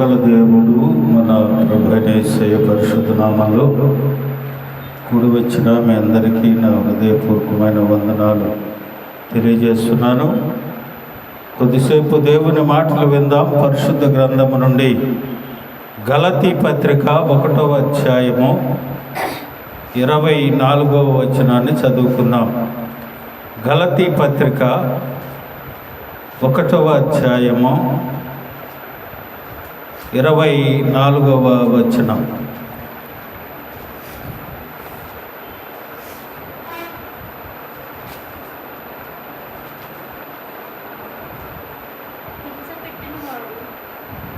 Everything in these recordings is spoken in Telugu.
కృపగల దేవుడు మన ప్రభువైన యేసయ్య పరిశుద్ధ నామములో కూడి వచ్చిన మీ అందరికీ నా హృదయపూర్వకమైన వందనాలు తెలియజేస్తున్నాను. కొద్దిసేపు దేవుని మాటలు విందాం. పరిశుద్ధ గ్రంథము నుండి గలతీ పత్రిక 1వ అధ్యాయము 24వ వచనాన్ని చదువుకుందాం. గలతీ పత్రిక 1వ అధ్యాయము 24వ వచనం.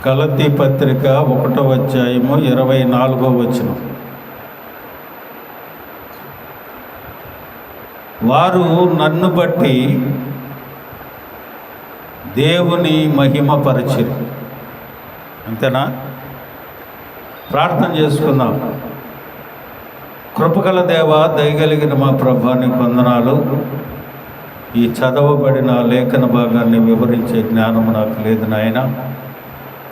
గలతీ పత్రిక 1వ అధ్యాయము 24వ వచనం. వారు నన్ను బట్టి దేవుని మహిమపరచిరి. అంతేనా? ప్రార్థన చేసుకుందాం. కృపగల దేవ, దయగలిగిన మా ప్రభాని వందనాలు. ఈ చదవబడిన లేఖన భాగాన్ని వివరించే జ్ఞానం నాకు లేదు నాయన.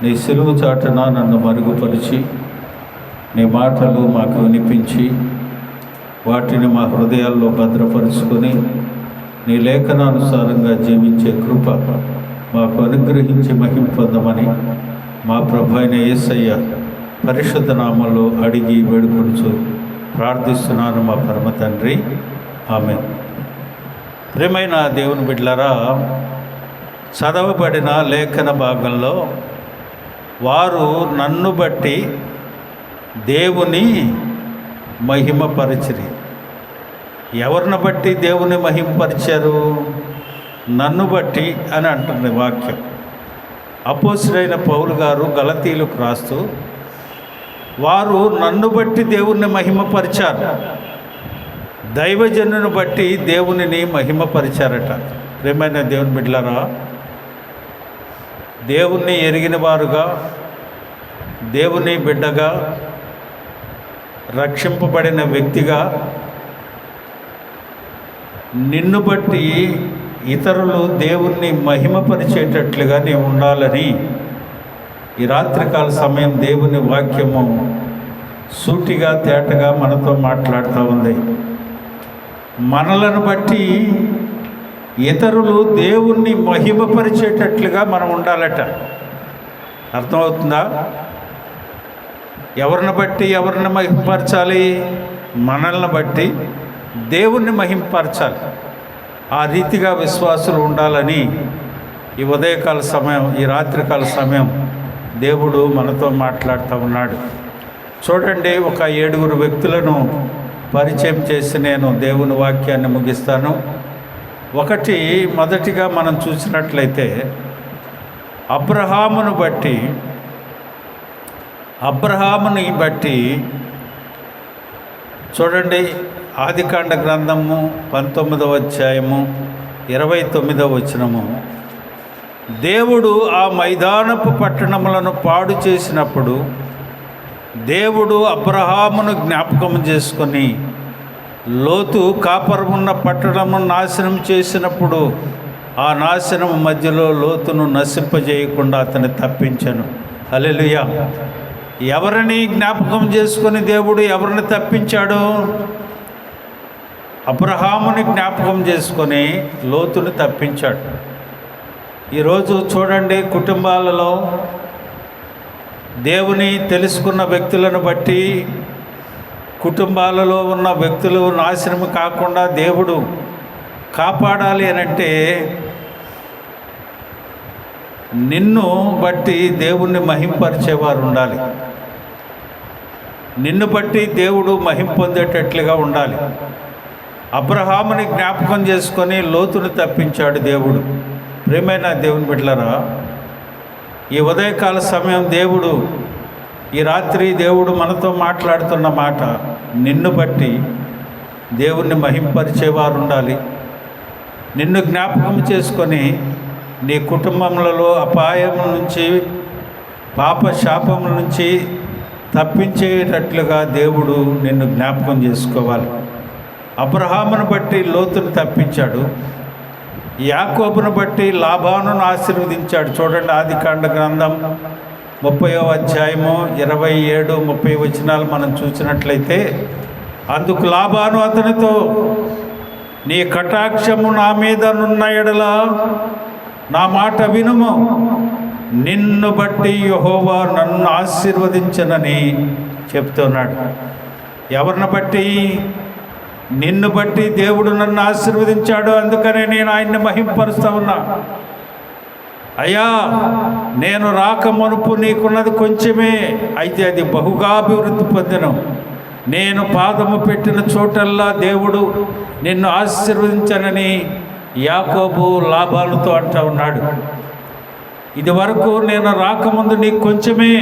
నీ సిలువు చాటున నన్ను మరుగుపరిచి నీ మాటలు మాకు వినిపించి వాటిని మా హృదయాల్లో భద్రపరుచుకొని నీ లేఖనానుసారంగా జీవించే కృప మాకు అనుగ్రహించి మహిమ పొందమని మా ప్రభు అయిన యేసయ్య పరిశుద్ధ నామములో అడిగి వేడుకొనుచు ప్రార్థిస్తున్నాను మా పరమ తండ్రి, ఆమేన్. ప్రియమైన దేవుని బిడ్డలారా, చదవబడిన లేఖన భాగంలో వారు నన్ను బట్టి దేవుని మహిమపరిచిరి. ఎవరిని బట్టి దేవుని మహిమపరిచారు? నన్ను బట్టి అని అంటుంది వాక్యం. అపోస్తలుడైన పౌలు గారు గలతీయులకు రాస్తూ వారు నన్ను బట్టి దేవుణ్ణి మహిమపరిచారు, దైవజనుని బట్టి దేవునిని మహిమపరిచారట. ప్రియమైన దేవుని బిడ్డలారా, దేవుణ్ణి ఎరిగిన వారుగా, దేవుని బిడ్డగా, రక్షింపబడిన వ్యక్తిగా నిన్ను బట్టి ఇతరులు దేవుణ్ణి మహిమపరిచేటట్లుగా నీవు ఉండాలని ఈ రాత్రికాల సమయం దేవుని వాక్యము సూటిగా తేటగా మనతో మాట్లాడుతూ ఉంది. మనలను బట్టి ఇతరులు దేవుణ్ణి మహిమపరిచేటట్లుగా మనం ఉండాలట. అర్థమవుతుందా? ఎవరిని బట్టి ఎవరిని మహిమపరచాలి? మనల్ని బట్టి దేవుణ్ణి మహిమపరచాలి. ఆ రీతిగా విశ్వాసులు ఉండాలని ఈ ఉదయకాల సమయం, ఈ రాత్రికాల సమయం దేవుడు మనతో మాట్లాడుతూ ఉన్నాడు. చూడండి, ఒక 7 వ్యక్తులను పరిచయం చేసి నేను దేవుని వాక్యాన్ని ముగిస్తాను. మొదటిగా మనం చూసినట్లయితే అబ్రహాముని బట్టి చూడండి, ఆదికాండ గ్రంథము 19వ అధ్యాయము 29వ వచనము. దేవుడు ఆ మైదానపు పట్టణములను పాడు చేసినప్పుడు దేవుడు అబ్రహామును జ్ఞాపకం చేసుకొని లోతు కాపురమున్న పట్టణమును నాశనం చేసినప్పుడు ఆ నాశనం మధ్యలో లోతును నశింపజేయకుండా అతన్ని తప్పించను. హల్లెలూయా. ఎవరిని జ్ఞాపకం చేసుకొని దేవుడు ఎవరిని తప్పించాడు? అబ్రహాముని జ్ఞాపకం చేసుకొని లోతుని తప్పించాడు. ఈరోజు చూడండి, కుటుంబాలలో దేవుని తెలుసుకున్న వ్యక్తులను బట్టి కుటుంబాలలో ఉన్న వ్యక్తులు నాశనం కాకుండా దేవుడు కాపాడాలి అనంటే నిన్ను బట్టి దేవుణ్ణి మహింపరిచేవారు ఉండాలి. నిన్ను బట్టి దేవుడు మహిమ పొందేటట్లుగా ఉండాలి. అబ్రహాముని జ్ఞాపకం చేసుకొని లోతును తప్పించాడు దేవుడు. ప్రియమైన దేవుని బిడ్డలారా, ఈ ఉదయకాల సమయం ఈ రాత్రి దేవుడు మనతో మాట్లాడుతున్న మాట, నిన్ను బట్టి దేవుణ్ణి మహింపరిచేవారు ఉండాలి. నిన్ను జ్ఞాపకం చేసుకొని నీ కుటుంబములలో అపాయం నుంచి, పాప శాపముల నుంచి తప్పించేటట్లుగా దేవుడు నిన్ను జ్ఞాపకం చేసుకోవాలి. అబ్రహామును బట్టి లోతును తప్పించాడు. యాకోబును బట్టి లాబానును ఆశీర్వదించాడు. చూడండి, ఆదికాండ గ్రంథం 30వ అధ్యాయము 27, 30 వచనాలు మనం చూసినట్లయితే, అందుకు లాబాను అతనితో, నీ కటాక్షము నా మీద నున్న ఎడల నా మాట వినుము, నిన్ను బట్టి యెహోవా నన్ను ఆశీర్వదించనని చెప్తున్నాడు. ఎవరిని బట్టి? నిన్ను బట్టి దేవుడు నన్ను ఆశీర్వదించాడు, అందుకనే నేను ఆయన్ని మహింపరుస్తా ఉన్నా. అయ్యా, నేను రాక మునుపు నీకున్నది కొంచెమే, అయితే అది బహుగా అభివృద్ధి పొందెను. నేను పాదము పెట్టిన చోటల్లా దేవుడు నిన్ను ఆశీర్వదించనని యాకోబు లాబానుతో అంటూ ఉన్నాడు. ఇది వరకు నేను రాకముందు నీకు కొంచెమే,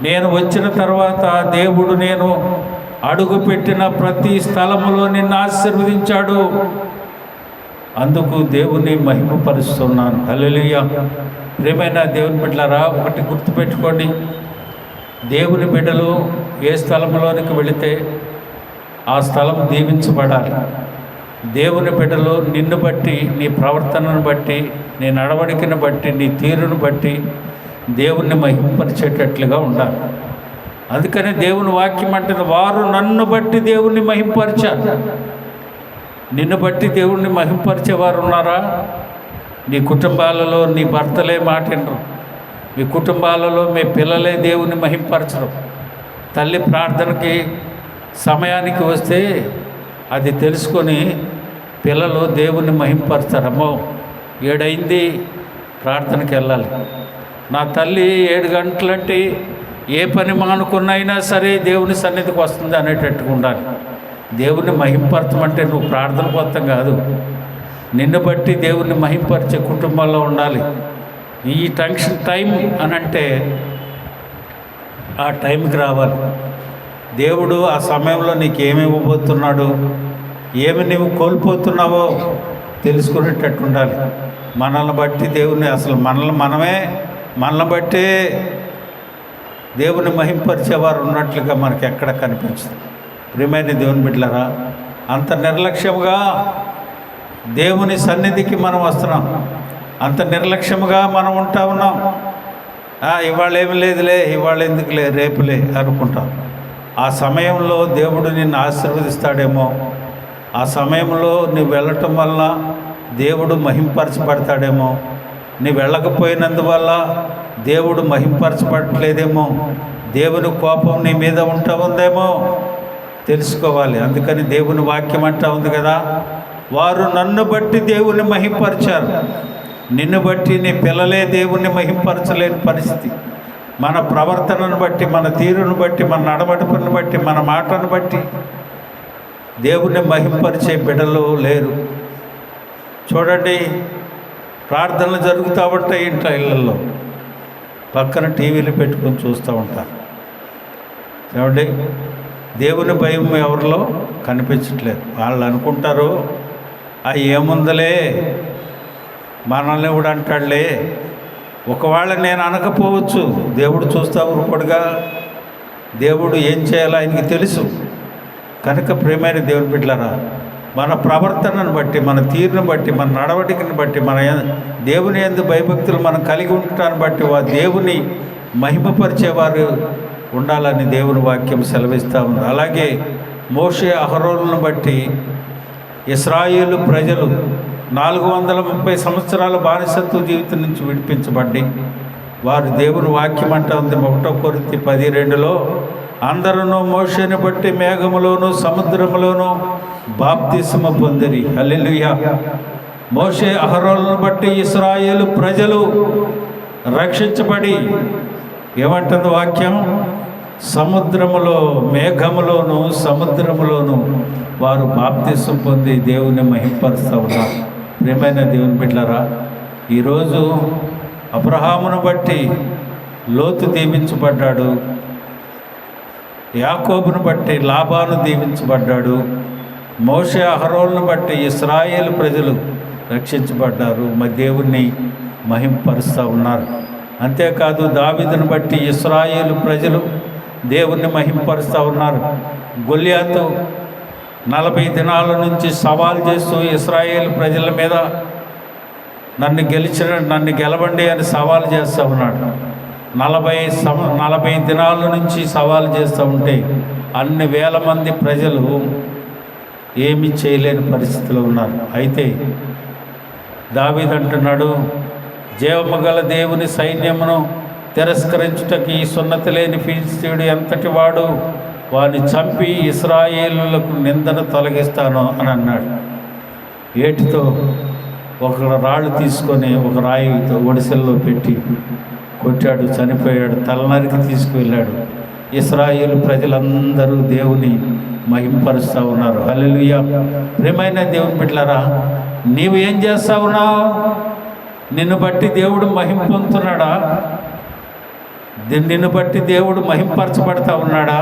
నేను వచ్చిన తర్వాత దేవుడు నేను అడుగు పెట్టిన ప్రతి స్థలములో నిన్ను ఆశీర్వదించాడు. అందుకు దేవుని మహిమపరుస్తున్నాను. హల్లెలూయా. ప్రియమైన దేవుని బిడ్డలారా, ఒకటి గుర్తుపెట్టుకోండి, దేవుని బిడ్డలు ఏ స్థలంలోనికి వెళితే ఆ స్థలం దీవించబడాలి. దేవుని బిడ్డలు నిన్ను బట్టి, నీ ప్రవర్తనను బట్టి, నీ నడవడికను బట్టి, నీ తీరును బట్టి దేవుణ్ణి మహింపరిచేటట్లుగా ఉండాలి. అందుకని దేవుని వాక్యం అంటే, వారు నన్ను బట్టి దేవుణ్ణి మహింపరిచారు. నిన్ను బట్టి దేవుణ్ణి మహింపరిచేవారు ఉన్నారా? నీ కుటుంబాలలో నీ భర్తలే మాటినరు, మీ కుటుంబాలలో మీ పిల్లలే దేవుని మహింపరచరు. తల్లి ప్రార్థనకి సమయానికి వస్తే అది తెలుసుకొని పిల్లలు దేవుని మహింపరుస్తారు. అమ్మో 7 అయింది, ప్రార్థనకి వెళ్ళాలి. నా తల్లి 7 గంటలంటే ఏ పని మానుకున్నైనా సరే దేవుని సన్నిధికి వస్తుంది అనేటట్టుగా ఉండాలి. దేవుని మహింపరచమంటే నువ్వు ప్రార్థనకు వస్తాం కాదు, నిన్ను బట్టి దేవుని మహింపరిచే కుటుంబంలో ఉండాలి. ఈ టెన్షన్ టైం అని అంటే ఆ టైంకి రావాలి. దేవుడు ఆ సమయంలో నీకు ఏమి ఇవ్వబోతున్నాడు, ఏమి నువ్వు కోల్పోతున్నావో తెలుసుకునేటట్టు ఉండాలి. మనల్ని బట్టి దేవుని, అసలు మనల్ని బట్టే దేవుని మహింపరిచేవారు ఉన్నట్లుగా మనకి ఎక్కడ కనిపించదు. ప్రియమైన దేవుని బిడ్డలారా, అంత నిర్లక్ష్యముగా దేవుని సన్నిధికి మనం వస్తున్నాం, అంత నిర్లక్ష్యముగా మనం ఉంటా ఉన్నాం. ఇవాళ ఏమి లేదులే, ఇవాళ ఎందుకులే, రేపులే అనుకుంటాం. ఆ సమయంలో దేవుడు నిన్ను ఆశీర్వదిస్తాడేమో, ఆ సమయంలో నువ్వు వెళ్ళటం వల్ల దేవుడు మహింపరచబడతాడేమో, నువ్వు వెళ్ళకపోయినందువల్ల దేవుడు మహింపరచబడట్లేదేమో, దేవుని కోపం నీ మీద ఉంటా ఉందేమో తెలుసుకోవాలి. అందుకని దేవుని వాక్యం అంటా ఉంది కదా, వారు నన్ను బట్టి దేవుని మహింపరిచారు. నిన్ను బట్టి నీ పిల్లలే దేవుణ్ణి మహింపరచలేని పరిస్థితి. మన ప్రవర్తనను బట్టి, మన తీరును బట్టి, మన నడవడికను బట్టి, మన మాటను బట్టి దేవుణ్ణి మహింపరిచే బిడ్డలు లేరు. చూడండి, ప్రార్థనలు జరుగుతూ ఉంటాయి ఇంట్లో, ఇళ్ళల్లో పక్కన టీవీలు పెట్టుకొని చూస్తూ ఉంటారు. చూడండి, దేవుని భయం ఎవరిలో కనిపించట్లేదు. వాళ్ళు అనుకుంటారు, ఏముందలే, మనల్ని కూడా అంటాడులే. ఒకవేళ నేను అనకపోవచ్చు, దేవుడు చూస్తా ఊరుకోడుగా, దేవుడు ఏం చేయాలో ఆయనకి తెలుసు. కనుక ప్రియమైన దేవుని బిడ్డలారా, మన ప్రవర్తనను బట్టి, మన తీరును బట్టి, మన నడవడికను బట్టి, మన దేవుని యందు భయభక్తులు మనం కలిగి ఉండటాన్ని బట్టి దేవుని మహిమపరిచేవారు ఉండాలని దేవుని వాక్యం సెలవిస్తూ ఉంది. అలాగే మోషే అహరోనులను బట్టి ఇశ్రాయేలు ప్రజలు 430 సంవత్సరాల బానిసత్వ జీవితం నుంచి విడిపించబడి వారు దేవుని వాక్యం అంటా ఉంది 1 కొరింథీ 10:2లో, అందరూ మోషేని బట్టి మేఘములోను సముద్రములోను బాప్తిస్మ పొందిరి. హల్లెలూయా. మోషే అహరోనులను బట్టి ఇశ్రాయేలు ప్రజలు రక్షించబడి, ఏమంటుంది వాక్యం, సముద్రములో, మేఘములోను సముద్రములోను వారు బాప్తిస్మ పొంది దేవుని మహింపరుస్తూ ఉన్నారు. ప్రియమైన దేవుని బిడ్డలారా, ఈరోజు అబ్రహామును బట్టి లోతు దీవించబడ్డాడు, యాకోబును బట్టి లాబాను దీవించబడ్డాడు, మోషే అహరోనును బట్టి ఇశ్రాయేలు ప్రజలు రక్షించబడ్డారు, దేవుణ్ణి మహింపరుస్తూ ఉన్నారు. అంతేకాదు దావీదును బట్టి ఇశ్రాయేలు ప్రజలు దేవుణ్ణి మహింపరుస్తూ ఉన్నారు. గొల్యాతు 40 దినాల నుంచి సవాల్ చేస్తూ ఇశ్రాయేలు ప్రజల మీద నన్ను గెలవండి అని సవాల్ చేస్తూ ఉన్నాడు. 40 దినాల నుంచి సవాలు చేస్తూ ఉంటే అన్ని వేల మంది ప్రజలు ఏమీ చేయలేని పరిస్థితిలో ఉన్నారు. అయితే దావీదు అంటున్నాడు, జీవము గల దేవుని సైన్యమును తిరస్కరించుటకి ఈ సున్నతి లేని ఫిలిష్తీయుడు ఎంతటి వాడు, వారిని చంపి ఇశ్రాయేలులకు నిందను తొలగిస్తాను అని అన్నాడు. ఏటితో ఒక రాళ్ళు తీసుకొని ఒక రాయితో ఒడిసెల్లో పెట్టి కొట్టాడు, చనిపోయాడు, తలనరికి తీసుకువెళ్ళాడు. ఇశ్రాయేలు ప్రజలందరూ దేవుని మహింపరుస్తూ ఉన్నారు. హల్లెలూయా. ప్రియమైన దేవుని బిడ్డలారా, నీవు ఏం చేస్తా ఉన్నావు? నిన్ను బట్టి దేవుడు మహిమ పొందుతున్నాడా? నిన్ను బట్టి దేవుడు మహింపరచబడతా ఉన్నాడా?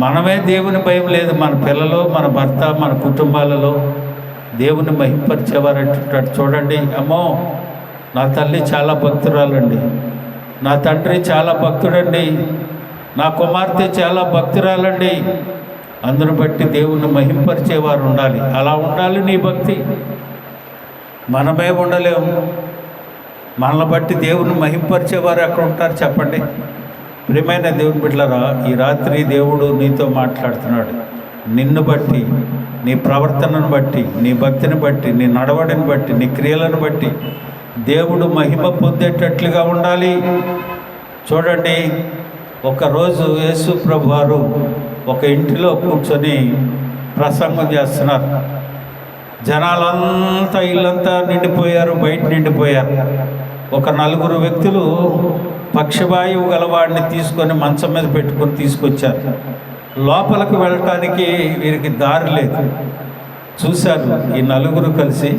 మనమే దేవుని భయం లేదు. మన పిల్లలు, మన భర్త, మన కుటుంబాలలో దేవుని మహింపరిచేవారంటున్నాడు. చూడండి, అమ్మో నా తల్లి చాలా భక్తురాలండి, నా తండ్రి చాలా భక్తుడండి, నా కుమార్తె చాలా భక్తురాలండి. అందును బట్టి దేవుని మహింపరిచేవారు ఉండాలి. అలా ఉండాలి నీ భక్తి. మనమే ఉండలేము. మనల్ని బట్టి దేవుని మహింపరిచేవారు ఎక్కడ ఉంటారు చెప్పండి? ప్రియమైన దేవుని బిడ్డలారా, ఈ రాత్రి దేవుడు నీతో మాట్లాడుతున్నాడు. నిన్ను బట్టి, నీ ప్రవర్తనను బట్టి, నీ భక్తిని బట్టి, నీ నడవడిని బట్టి, నీ క్రియలను బట్టి దేవుడు మహిమ పొందేటట్లుగా ఉండాలి. చూడండి, ఒకరోజు యేసు ప్రభు వారు ఒక ఇంటిలో కూర్చొని ప్రసంగం చేస్తున్నారు. జనాలంతా, ఇల్లంతా నిండిపోయారు, బయట నిండిపోయారు. ఒక 4 వ్యక్తులు పక్షవాయువు గలవాడిని తీసుకొని మంచం మీద పెట్టుకొని తీసుకొచ్చారు. లోపలికి వెళ్ళటానికి వీరికి దారి లేదు. చూశారు, ఈ 4 కలిసి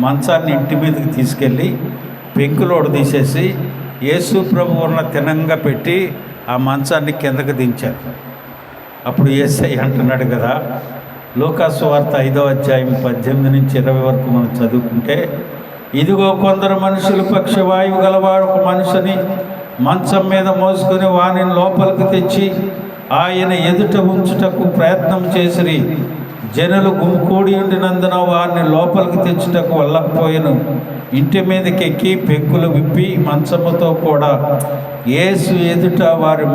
మంచాన్ని ఇంటి మీదకి తీసుకెళ్ళి పెంకులోడు తీసేసి యేసు ప్రభు ఉన్న తినంగా పెట్టి ఆ మంచాన్ని కిందకి దించారు. అప్పుడు యేసయ్య అంటున్నాడు కదా, లూకాసు వార్త 5వ అధ్యాయం 18 నుంచి 20 వరకు మనం చదువుకుంటే, ఇదిగో కొందరు మనుషులు పక్షవాయువు గలవాడు ఒక మనిషిని మంచం మీద మోసుకొని వానిని లోపలికి తెచ్చి ఆయన ఎదుట ఉంచుటకు ప్రయత్నం చేసిరి. జనులు గుమికూడి ఉండినందున వారిని లోపలికి తెచ్చుటకు వెళ్ళకపోయాను. ఇంటి మీదకి ఎక్కి పెంకులు విప్పి మంచముతో కూడా యేసు ఎదుట వారి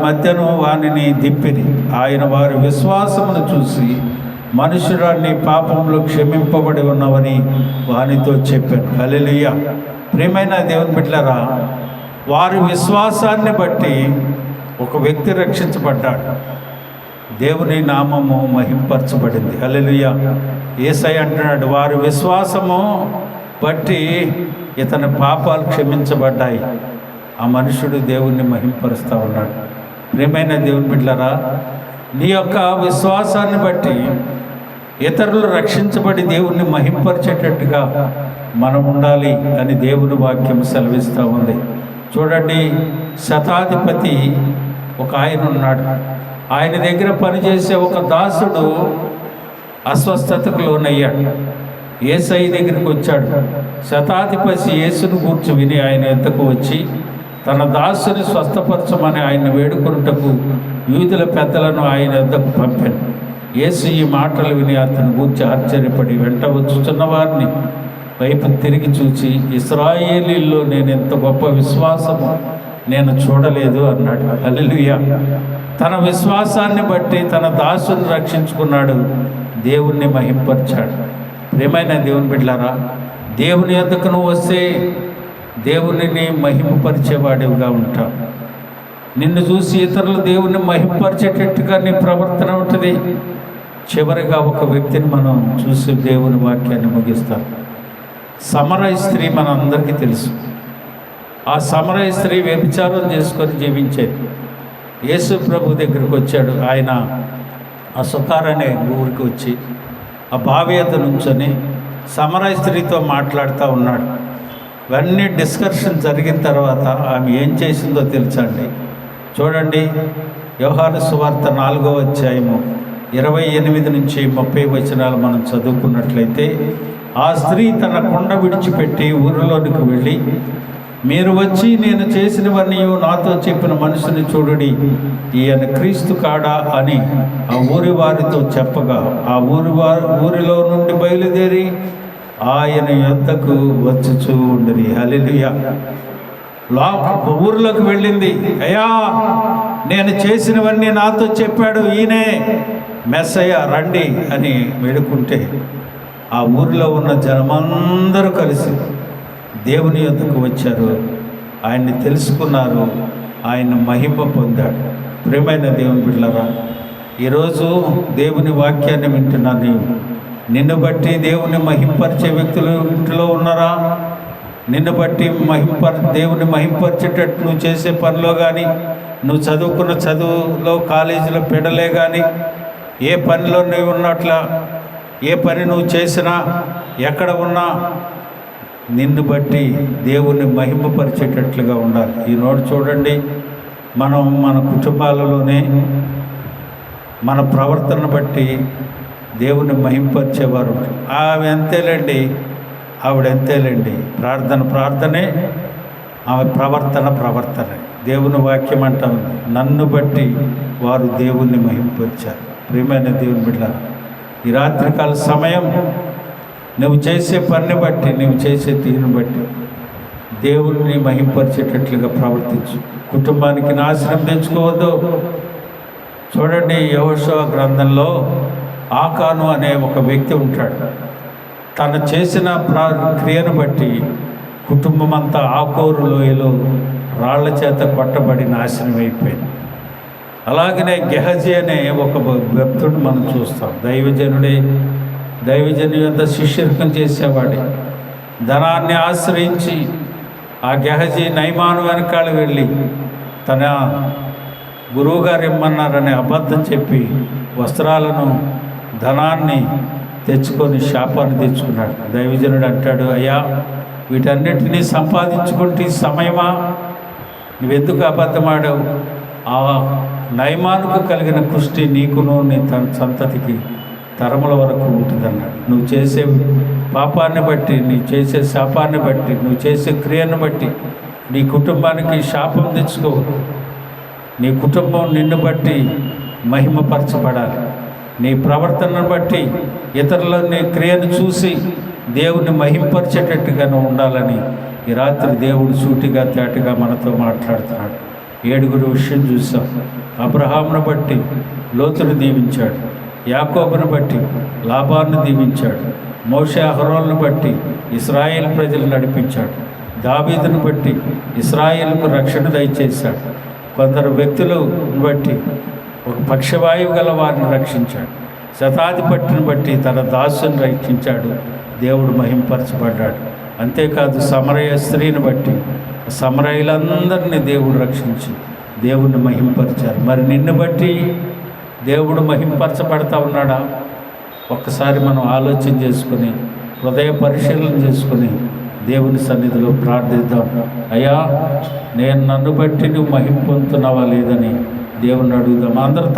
మధ్యను వానిని దింపిరి. ఆయన వారి విశ్వాసమును చూసి, మనుషురాన్ని పాపంలో క్షమింపబడి ఉన్నవని వానితో చెప్పాను. హల్లెలూయా. ప్రియమైన దేవుని బిడ్డలారా, వారి విశ్వాసాన్ని బట్టి ఒక వ్యక్తి రక్షించబడ్డాడు. దేవుని నామము మహింపరచబడింది. హల్లెలూయా. యేసయ్య అంటున్నాడు, వారి విశ్వాసము బట్టి ఇతని పాపాలు క్షమించబడ్డాయి. ఆ మనుషుడు దేవుణ్ణి మహింపరుస్తూ ఉన్నాడు. ప్రియమైన దేవుని బిడ్డలారా, నీ యొక్క విశ్వాసాన్ని బట్టి ఇతరులు రక్షించబడి దేవుణ్ణి మహింపరిచేటట్టుగా మనం ఉండాలి అని దేవుని వాక్యం సెలవిస్తూ ఉంది. చూడండి, శతాధిపతి ఒక ఆయన ఉన్నాడు. ఆయన దగ్గర పనిచేసే ఒక దాసుడు అస్వస్థతకు లోనయ్యాడు. యేసయ్య దగ్గరికి వచ్చాడు. శతాధిపతి యేసును గూర్చి విని ఆయన ఎద్దకు వచ్చి తన దాసుని స్వస్థపరచమని ఆయన వేడుకొనుటకు యూదుల పెద్దలను ఆయన ఎద్దకు పంపాను. యేసు ఈ మాటలు విని అతని గూర్చి ఆశ్చర్యపడి వెంట వచ్చుచున్న వారిని వైపు తిరిగి చూచి, ఇశ్రాయేలీల్లో నేను ఎంత గొప్ప విశ్వాసము నేను చూడలేదు అన్నాడు. హల్లెలూయా. తన విశ్వాసాన్ని బట్టి తన దాసుని రక్షించుకున్నాడు, దేవుణ్ణి మహింపరిచాడు. ప్రియమైన దేవుని బిడ్డలారా, దేవుని యొద్దకు నువ్వు వస్తే దేవునిని మహింపరిచేవాడివిగా ఉంటావు. నిన్ను చూసి ఇతరులు దేవుని మహింపరిచేటట్టుగా నీ ప్రవర్తన ఉంటుంది. చివరిగా ఒక వ్యక్తిని మనం చూసి దేవుని వాక్యాన్ని ముగిస్తాం. సమరయ స్త్రీ మన అందరికీ తెలుసు. ఆ సమరయ స్త్రీ వ్యభిచారం చేసుకొని జీవించేది. యేసు ప్రభు దగ్గరికి వచ్చాడు. ఆయన ఆ సుకార్ అనే ఊరికి వచ్చి ఆ బావి వద్ద నుంచొని సమరయ స్త్రీతో మాట్లాడుతూ ఉన్నాడు. ఇవన్నీ డిస్కషన్ జరిగిన తర్వాత ఆమె ఏం చేసిందో తెలుసండి. చూడండి, యోహాను సువార్త 4వ అధ్యాయము 28 నుంచి 30 వచనాలు మనం చదువుకున్నట్లయితే, ఆ స్త్రీ తన కుండ విడిచిపెట్టి ఊరిలోనికి వెళ్ళి, మీరు వచ్చి నేను చేసినవన్నీ నాతో చెప్పిన మనుషుని చూడుడి, ఈయన క్రీస్తు కాడా అని ఆ ఊరి వారితో చెప్పగా, ఆ ఊరిలో నుండి బయలుదేరి ఆయన యొద్దకు వచ్చుచూ ఉండిరి. హల్లెలూయా. ఊర్లోకి వెళ్ళింది. అయ్యా, నేను చేసినవన్నీ నాతో చెప్పాడు, ఈయనే మెస్సయ్య, రండి అని వేడుకుంటే ఆ ఊరిలో ఉన్న జనమందరూ కలిసి దేవుని యొద్దకు వచ్చారు. ఆయన్ని తెలుసుకున్నారు, ఆయన మహిమ పొందాడు. ప్రియమైన దేవుని బిడ్డలారా, ఈరోజు దేవుని వాక్యాన్ని వింటున్నాను. నిన్ను బట్టి దేవుని మహింపరిచే వ్యక్తులు ఇంట్లో ఉన్నారా? నిన్ను బట్టి దేవుని మహింపరిచేటట్టు నువ్వు చేసే పనిలో కానీ, నువ్వు చదువుకున్న చదువులో, కాలేజీలో పెడలే కానీ, ఏ పనిలో నువ్వు ఉన్నట్ల, ఏ పని నువ్వు చేసినా, ఎక్కడ ఉన్నా నిన్ను బట్టి దేవుని మహిమపరిచేటట్లుగా ఉండాలి. ఈనాడు చూడండి, మనం మన కుటుంబాలలోనే మన ప్రవర్తన బట్టి దేవుని మహింపరిచేవారు. ఆమె అంతేలేండి, ఆవిడంతేలేండి. ప్రార్థనే, ఆమె ప్రవర్తనే. దేవుని వాక్యం అంటా ఉంది, నన్ను బట్టి వారు దేవుణ్ణి మహింపరిచారు. ప్రియమైన దేవుని బిడ్డలారా, ఈ రాత్రికాల సమయం నువ్వు చేసే పనిని బట్టి, నువ్వు చేసే తీరుని బట్టి దేవుణ్ణి మహింపరిచేటట్లుగా ప్రవర్తించు. కుటుంబానికి నాశనం తెచ్చుకోవద్దు. చూడండి, యెహోషువ గ్రంథంలో ఆకాను అనే ఒక వ్యక్తి ఉంటాడు. తను చేసిన క్రియను బట్టి కుటుంబం అంతా ఆకోరు లోయలో రాళ్ల చేత కొట్టబడి నాశనం అయిపోయింది. అలాగనే గెహజీ అనే ఒక భక్తుడు మనం చూస్తాం. దైవజను యొక్క శిష్యర్కం చేసేవాడే. ధనాన్ని ఆశ్రయించి ఆ గెహజీ నయమాను వెనకాల వెళ్ళి తన గురువుగారు ఇమ్మన్నారని అబద్ధం చెప్పి వస్త్రాలను, ధనాన్ని తెచ్చుకొని శాపాన్ని తెచ్చుకున్నాడు. దైవజనుడు అంటాడు, అయ్యా, వీటన్నిటినీ సంపాదించుకుంటే సమయమా? నువ్వెందుకు అబద్ధమాడావు? ఆ నయమానుకు కలిగిన కుష్టి నీకును నీ తన సంతతికి తరముల వరకు ఉంటుందన్నాడు. నువ్వు చేసే పాపాన్ని బట్టి, నువ్వు చేసే శాపాన్ని బట్టి, నువ్వు చేసే క్రియను బట్టి నీ కుటుంబానికి శాపం తెచ్చుకో. నీ కుటుంబం నిన్ను బట్టి మహిమపరచబడాలి. నీ ప్రవర్తనను బట్టి ఇతరుల నీ క్రియను చూసి దేవుని మహింపరిచేటట్టుగానే ఉండాలని ఈ రాత్రి దేవుడు సూటిగా తేటగా మనతో మాట్లాడుతున్నాడు. 7 విషయం చూసాం. అబ్రహామును బట్టి లోతును దీవించాడు, యాకోబును బట్టి లాబాను దీవించాడు, మోషే అహరోనును బట్టి ఇశ్రాయేల్ ప్రజలు నడిపించాడు, దావీదును బట్టి ఇశ్రాయేలుకు రక్షణ దయచేశాడు, కొందరు వ్యక్తులను బట్టి ఒక పక్షవాయువు గల వారిని రక్షించాడు, శతాధిపతిని బట్టి తన దాసుని రక్షించాడు, దేవుడు మహింపరచబడ్డాడు. అంతేకాదు సమరయ స్త్రీని బట్టి సమరయులందరినీ దేవుడు రక్షించి దేవుణ్ణి మహింపరిచారు. మరి నిన్ను బట్టి దేవుడు మహింపరచబడతా ఉన్నాడా? ఒక్కసారి మనం ఆలోచన చేసుకుని, హృదయ పరిశీలన చేసుకుని దేవుని సన్నిధిలో ప్రార్థిద్దాం. అయ్యా, నన్ను బట్టి నువ్వు మహిం పొందుతున్నావా లేదని దేవుణ్ణి అడుగుదాం. అందరూ